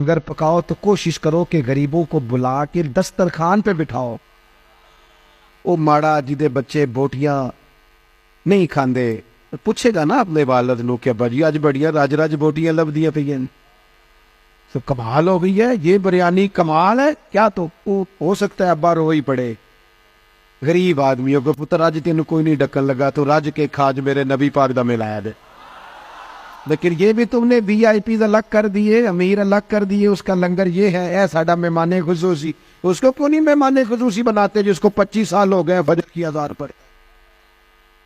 اگر پکاؤ تو کوشش کرو کہ غریبوں کو بلا کے دسترخوان پہ بٹھاؤ. وہ ماڑا جدے بچے بوٹیاں نہیں کھاندے پوچھے گا نا اپنے والد نو کہ بھائی اج بڑیاں رج رج بوٹیاں لبدیاں پئی ہیں تو کمال ہو گئی ہے, یہ بریانی کمال ہے کیا. تو ہو سکتا ہے ابا رو ہی پڑے غریب آدمیوں کو, پتر اج تینوں کوئی نہیں ڈکن لگا تو رج کے کھاج میرے نبی پاک دا ملایا دے. لیکن یہ بھی تم نے وی آئی پیز الگ کر دیے, امیر الگ کر دیے, اس کا لنگر یہ ہے اے ساڈا مہمان خصوصی. اس کو کیوں نہیں مہمان خصوصی بناتے جس کو 25 سال ہو گئے فجر کی اذان پر؟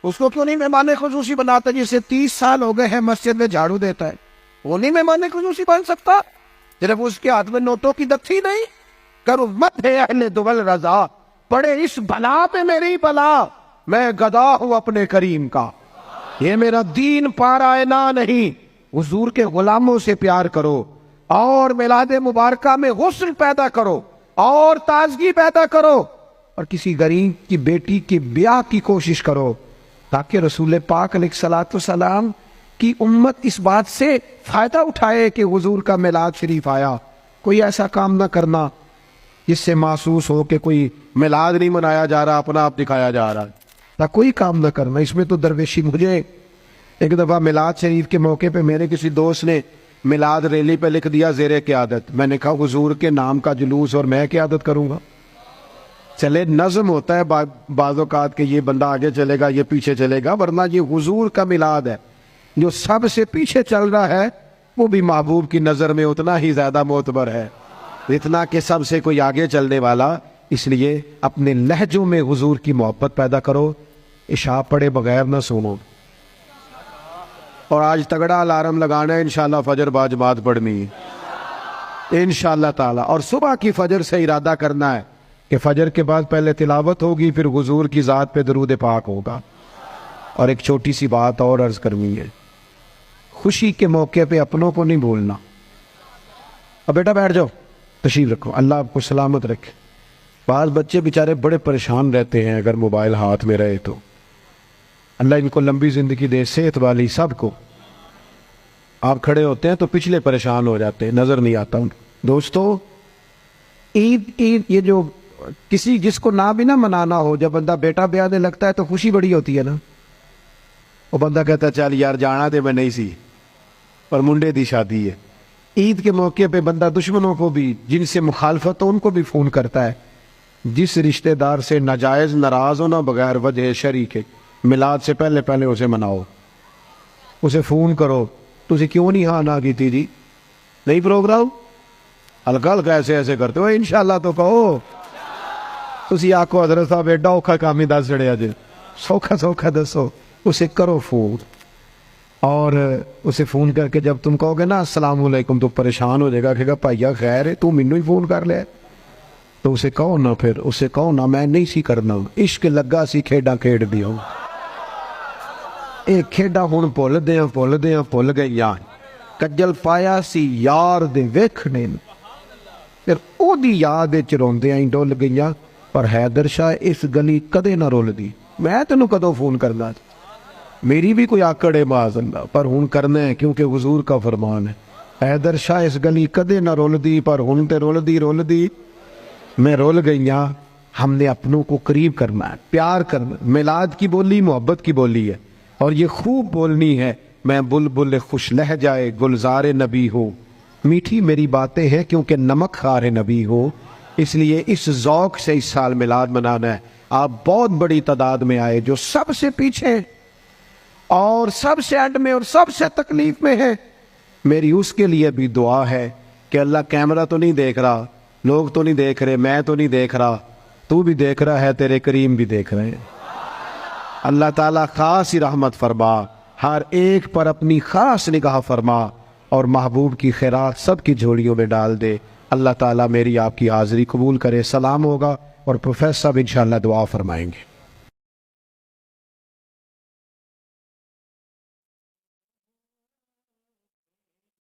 اس کو کیوں نہیں مہمان خصوصی بناتے جسے 30 سال ہو گئے ہیں مسجد میں جھاڑو دیتا ہے؟ وہ نہیں مہمان خصوصی بن سکتا صرف اس کے ہاتھ میں نوٹوں کی دکھی نہیں؟ کرو مت ہے اہل دول رضا, پڑے اس بلا پہ میری بلا, میں گدا ہوں اپنے کریم کا. یہ میرا دین پارائنا نہیں, حضور کے غلاموں سے پیار کرو اور میلاد مبارکہ میں غسل پیدا کرو اور تازگی پیدا کرو اور کسی غریب کی بیٹی کی بیاہ کی کوشش کرو تاکہ رسول پاک علیہ الصلوۃ والسلام کی امت اس بات سے فائدہ اٹھائے کہ حضور کا میلاد شریف آیا. کوئی ایسا کام نہ کرنا جس سے محسوس ہو کہ کوئی میلاد نہیں منایا جا رہا, اپنا آپ دکھایا جا رہا. کوئی کام نہ کرنا اس میں تو درویشی. مجھے ایک دفعہ میلاد شریف کے موقع پہ میرے کسی دوست نے میلاد ریلی پہ لکھ دیا زیر قیادت. میں نے کہا حضور کے نام کا جلوس اور میں قیادت کروں گا؟ چلے نظم ہوتا ہے بعض اوقات کہ یہ بندہ آگے چلے گا یہ پیچھے چلے گا, ورنہ یہ حضور کا میلاد ہے. جو سب سے پیچھے چل رہا ہے وہ بھی محبوب کی نظر میں اتنا ہی زیادہ معتبر ہے اتنا کہ سب سے کوئی آگے چلنے والا. اس لیے اپنے لہجوں میں حضور کی محبت پیدا کرو, عشاء پڑے بغیر نہ سنو. اور آج تگڑا الارم لگانا ہے انشاءاللہ فجر با جماعت پڑھنی ہے انشاءاللہ تعالی. اور صبح کی فجر سے ارادہ کرنا ہے کہ فجر کے بعد پہلے تلاوت ہوگی پھر حضور کی ذات پہ درود پاک ہوگا. اور ایک چھوٹی سی بات اور عرض کرنی ہے, خوشی کے موقع پہ اپنوں کو نہیں بھولنا. اب بیٹا بیٹھ جاؤ, تشریف رکھو, اللہ آپ کو سلامت رکھے. بعض بچے بیچارے بڑے پریشان رہتے ہیں اگر موبائل ہاتھ میں رہے تو. اللہ ان کو لمبی زندگی دے, صحت والی سب کو. آپ کھڑے ہوتے ہیں تو پچھلے پریشان ہو جاتے ہیں, نظر نہیں آتا ان. دوستو عید یہ جو کسی جس کو نہ بھی نہ منانا ہو, جب بندہ بیٹا بیانے لگتا ہے تو خوشی بڑی ہوتی ہے نا. وہ بندہ کہتا ہے چل یار جانا تو میں نہیں سی پر منڈے دی شادی ہے. عید کے موقع پہ بندہ دشمنوں کو بھی جن سے مخالفت ہو ان کو بھی فون کرتا ہے. جس رشتہ دار سے ناجائز ناراض ہونا بغیر وجہ شرعی کے میلاد سے پہلے پہلے اسے مناؤ, اسے فون کرو. تجھے کیوں نہیں ہاں نہ کی تھی جی, نہیں پروگرام ہلکا ہلکا ایسے ایسے کرتے ہو انشاءاللہ تو کہو. تسی آکو حضرت صاحب ایڈا اوکھا کام ہی دس چڑیا جی, سوکھا سوکھا دسو. اسے کرو فون اور اسے فون کر کے جب تم کہو گے نا السلام علیکم تو پریشان ہو جائے گا, کہے گا بھائیا خیر ہے تو مینوں ہی فون کر لے. تو اسے کہو نا, پھر اسے کہو نا میں نہیں سی کرنا, عشق لگا سی کھیڈاں کھیڈ دیو. اے کھیڈاں ہن بھول گئیاں, کجل پایا سی یار دے ویکھنے, پھر او دی یاد وچ روندیاں ہی ڈول گئیاں. پر حیدر شاہ اس گلی کدے نہ رول دی, میں تینوں کدوں فون کرنا, میری بھی کوئی آکڑ ہے معاذ اللہ, پر ہن کرنا ہے کیونکہ حضور کا فرمان ہے. حیدر شاہ اس گلی کدے نہ رول دی, پر ہن تے رول دی میں رول گئیاں. ہم نے اپنوں کو قریب کرنا ہے, پیار کرنا. میلاد کی بولی محبت کی بولی ہے اور یہ خوب بولنی ہے. میں بلبل خوش لہجائے گلزار نبی ہوں, میٹھی میری باتیں ہیں کیونکہ نمک خار نبی ہو. اس لیے اس ذوق سے اس سال میلاد منانا ہے. آپ بہت بڑی تعداد میں آئے جو سب سے پیچھے اور سب سے اینڈ میں اور سب سے تکلیف میں ہے. میری اس کے لیے بھی دعا ہے کہ اللہ کیمرہ تو نہیں دیکھ رہا, لوگ تو نہیں دیکھ رہے, میں تو نہیں دیکھ رہا, تو بھی دیکھ رہا ہے, تیرے کریم بھی دیکھ رہے ہیں. اللہ تعالیٰ خاص ہی رحمت فرما, ہر ایک پر اپنی خاص نگاہ فرما اور محبوب کی خیرات سب کی جھولیوں میں ڈال دے. اللہ تعالیٰ میری آپ کی حاضری قبول کرے. سلام ہوگا اور پروفیسر صاحب انشاءاللہ دعا فرمائیں گے.